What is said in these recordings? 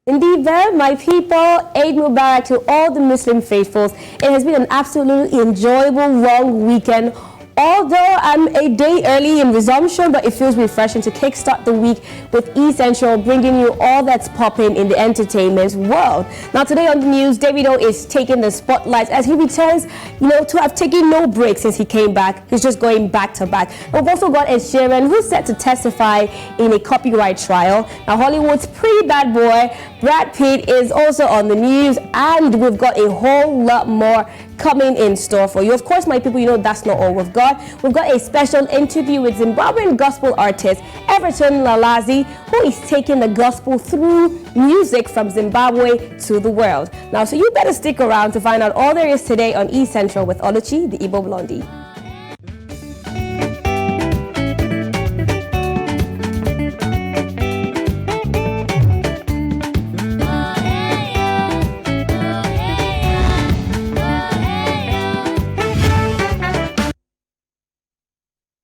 Indeed, there, my people, Eid Mubarak to all the Muslim faithfuls. It has been an absolutely enjoyable, long weekend. Although I'm a day early in resumption, but it feels refreshing to kickstart the week with Essential, bringing you all that's popping in the entertainment world. Now, today on the news, Davido is taking the spotlight as he returns, to have taken no break since he came back. He's just going back to back. We've also got Ed Sheeran, who's set to testify in a copyright trial. Now, Hollywood's pretty bad boy, Brad Pitt, is also on the news, and we've got a whole lot more coming in store for you. Of course, my people, that's not all we've got. We've got a special interview with Zimbabwean gospel artist Everton Mlalazi, who is taking the gospel through music from Zimbabwe to the world. Now, so you better stick around to find out all there is today on Essential with Oluchi The Ibo Blondie.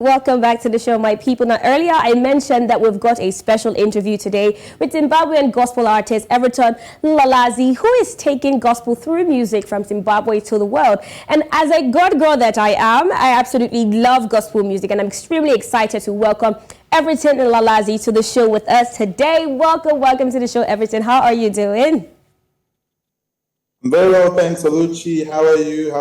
Welcome back to the show, my people. Now, earlier I mentioned that we've got a special interview today with Zimbabwean gospel artist Everton Mlalazi, who is taking gospel through music from Zimbabwe to the world. And as a God girl that I am, I absolutely love gospel music, and I'm extremely excited to welcome Everton Mlalazi to the show with us today. Welcome to the show, Everton. How are you doing? Very well, thanks, Oluchi. How are you?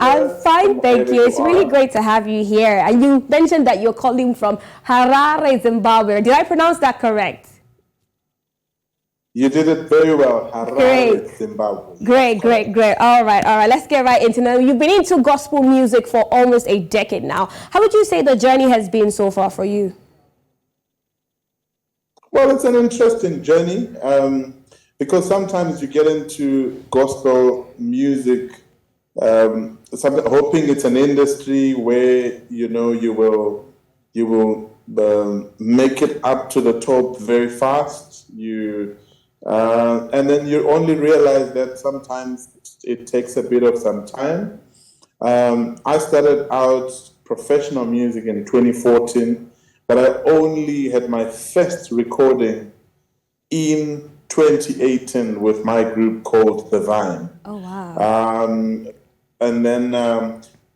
I'm fine, thank you. It's really great to have you here. And you mentioned that you're calling from Harare, Zimbabwe. Did I pronounce that correct? You did it very well. Harare, Zimbabwe. Great. All right. Let's get right into it. You've been into gospel music for almost a decade now. How would you say the journey has been so far for you? Well, it's an interesting journey. Because sometimes you get into gospel music, hoping it's an industry where you will make it up to the top very fast. And then you only realize that sometimes it takes a bit of some time. I started out professional music in 2014, but I only had my first recording in 2018 with my group called The Vine. Oh, wow. And then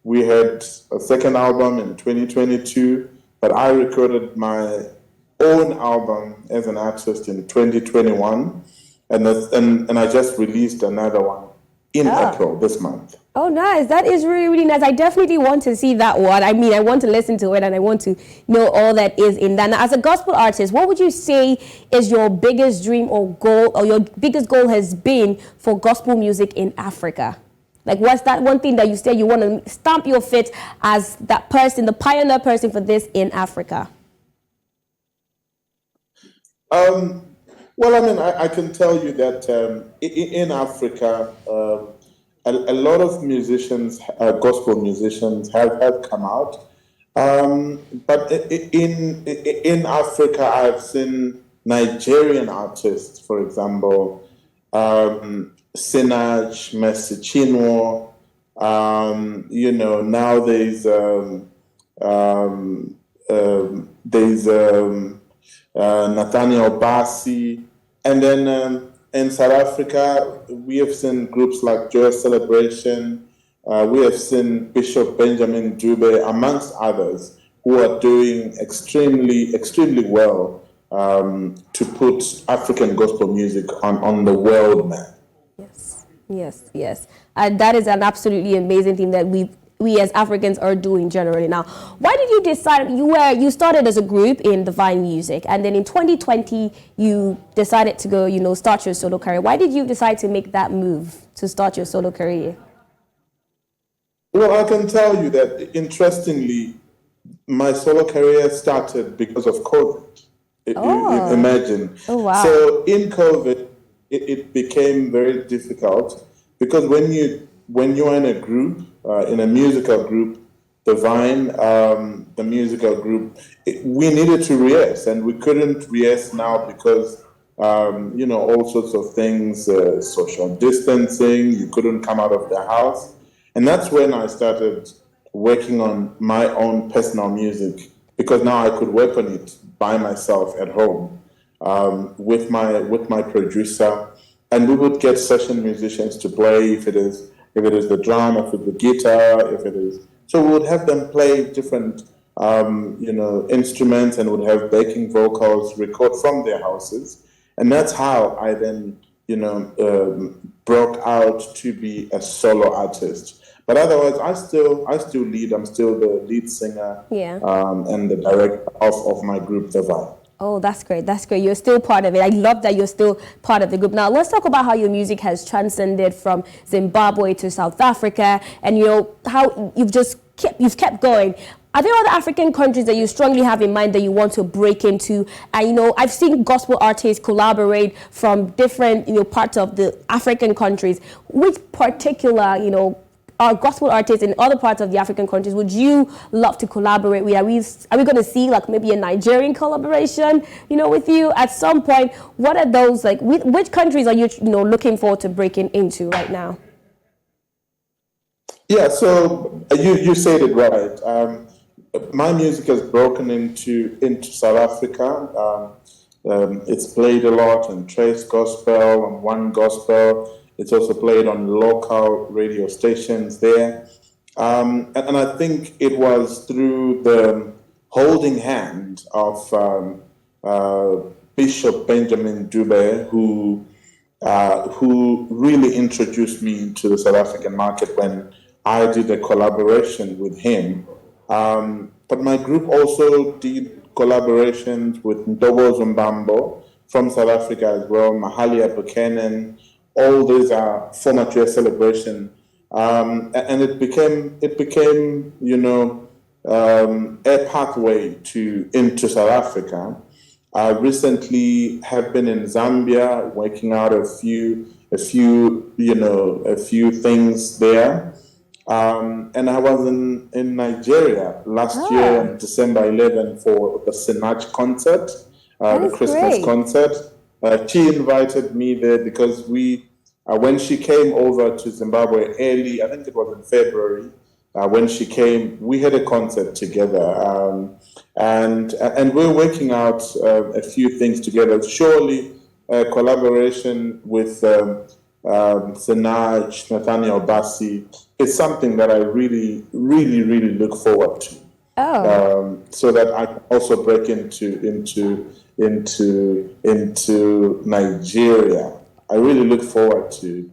we had a second album in 2022, but I recorded my own album as an artist in 2021, and I just released another one in April this month. Oh, nice. That is really, really nice. I definitely want to see that one. I mean, I want to listen to it, and I want to know all that is in that. Now, as a gospel artist, what would you say is your biggest dream or goal, or your biggest goal has been for gospel music in Africa? Like, what's that one thing that you say you want to stamp your foot as that person, the pioneer person for this in Africa? Well, I mean, I can tell you that in Africa, a lot of musicians, gospel musicians, have come out. But in Africa, I've seen Nigerian artists, for example, Sinach, Mercy Chinwo. Now there's Nathaniel Bassi, and then in South Africa, we have seen groups like Joy Celebration. We have seen Bishop Benjamin Dube, amongst others, who are doing extremely well to put African gospel music on the world map. Yes. That is an absolutely amazing thing that we as Africans are doing generally. Now, why did you decide, you started as a group in the Vine Music, and then in 2020 you decided to go, start your solo career. Why did you decide to make that move to start your solo career? Well, I can tell you that, interestingly, my solo career started because of COVID. Imagine. Oh, wow. So in COVID, it became very difficult, because when you're in a group, in a musical group, the Vine, the musical group, we needed to rehearse, and we couldn't rehearse now because, all sorts of things, social distancing, you couldn't come out of the house. And that's when I started working on my own personal music, because now I could work on it by myself at home. with my producer, and we would get session musicians to play if it is the drum, if it's the guitar, if it is. So we would have them play different instruments, and would have backing vocals record from their houses, and that's how I then broke out to be a solo artist. But otherwise, I still lead. I'm still the lead singer, and the director of my group, The Vibe. Oh, that's great. That's great. You're still part of it. I love that you're still part of the group. Now, let's talk about how your music has transcended from Zimbabwe to South Africa, and how you've kept going. Are there other African countries that you strongly have in mind that you want to break into? And I've seen gospel artists collaborate from different parts of the African countries. Which particular our gospel artists in other parts of the African countries would you love to collaborate with? Are we going to see like maybe a Nigerian collaboration, with you at some point? What are those like? Which countries are you, looking forward to breaking into right now? Yeah, so you said it right. My music has broken into South Africa. It's played a lot on Trace Gospel, on One Gospel. It's also played on local radio stations there. And I think it was through the holding hand of Bishop Benjamin Dube, who really introduced me to the South African market when I did a collaboration with him. But my group also did collaborations with Ntobo Zumbambo from South Africa as well, Mahalia Buchanan. All these are former year celebration, and it became a pathway into South Africa. I recently have been in Zambia working out a few things there, and I was in Nigeria last year on December 11 for the Sinach concert, the Christmas great. concert. She invited me there because when she came over to Zimbabwe early, I think it was in February, when she came, we had a concert together, and we're working out a few things together. Surely, collaboration with Sinach, Nathaniel Bassi is something that I really, really, really look forward to. So that I can also break into Nigeria. I really look forward to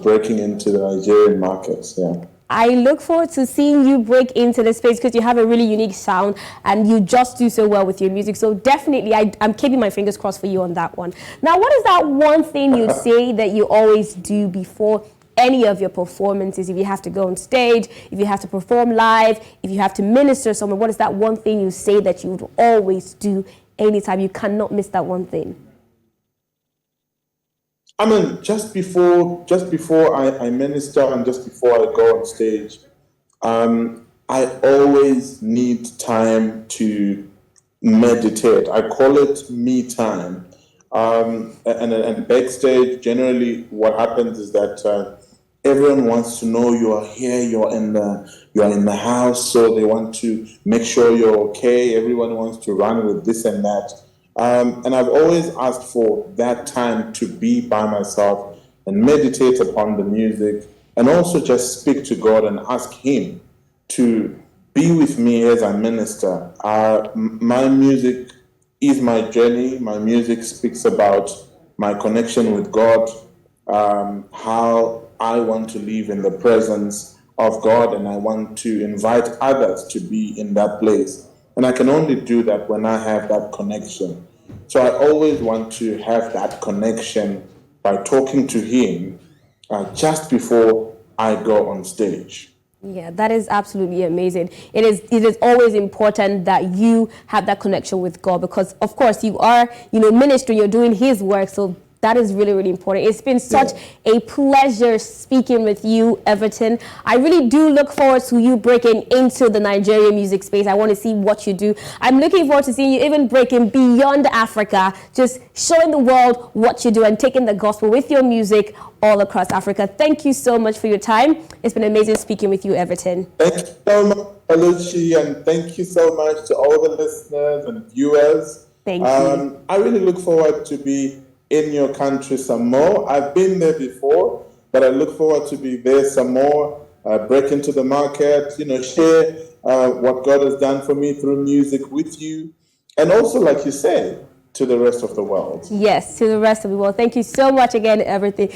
breaking into the Nigerian markets. Yeah. I look forward to seeing you break into the space because you have a really unique sound and you just do so well with your music. So definitely, I'm keeping my fingers crossed for you on that one. Now, what is that one thing you say that you always do before any of your performances? If you have to go on stage, if you have to perform live, if you have to minister somewhere, what is that one thing you say that you would always do anytime? You cannot miss that one thing. I mean, just before I minister and just before I go on stage, I always need time to meditate. I call it me time. And backstage, generally, what happens is that everyone wants to know you are here, you are in the house, so they want to make sure you're okay. Everyone wants to run with this and that. And I've always asked for that time to be by myself and meditate upon the music, and also just speak to God and ask Him to be with me as I minister. My music is my journey. My music speaks about my connection with God, how I want to live in the presence of God, and I want to invite others to be in that place. And I can only do that when I have that connection. So I always want to have that connection by talking to Him just before I go on stage. Yeah, that is absolutely amazing. It is always important that you have that connection with God because, of course, you are, ministering, you're doing His work. So that is really, really important. It's been such a pleasure speaking with you, Everton. I really do look forward to you breaking into the Nigerian music space. I want to see what you do. I'm looking forward to seeing you even breaking beyond Africa, just showing the world what you do and taking the gospel with your music all across Africa. Thank you so much for your time. It's been amazing speaking with you, Everton. Thank you so much, Oluchi, and thank you so much to all the listeners and viewers. Thank you. I really look forward to be in your country some more. I've been there before, but I look forward to be there some more, break into the market, share what God has done for me through music with you. And also, like you said, to the rest of the world. Yes, to the rest of the world. Thank you so much again, Everton.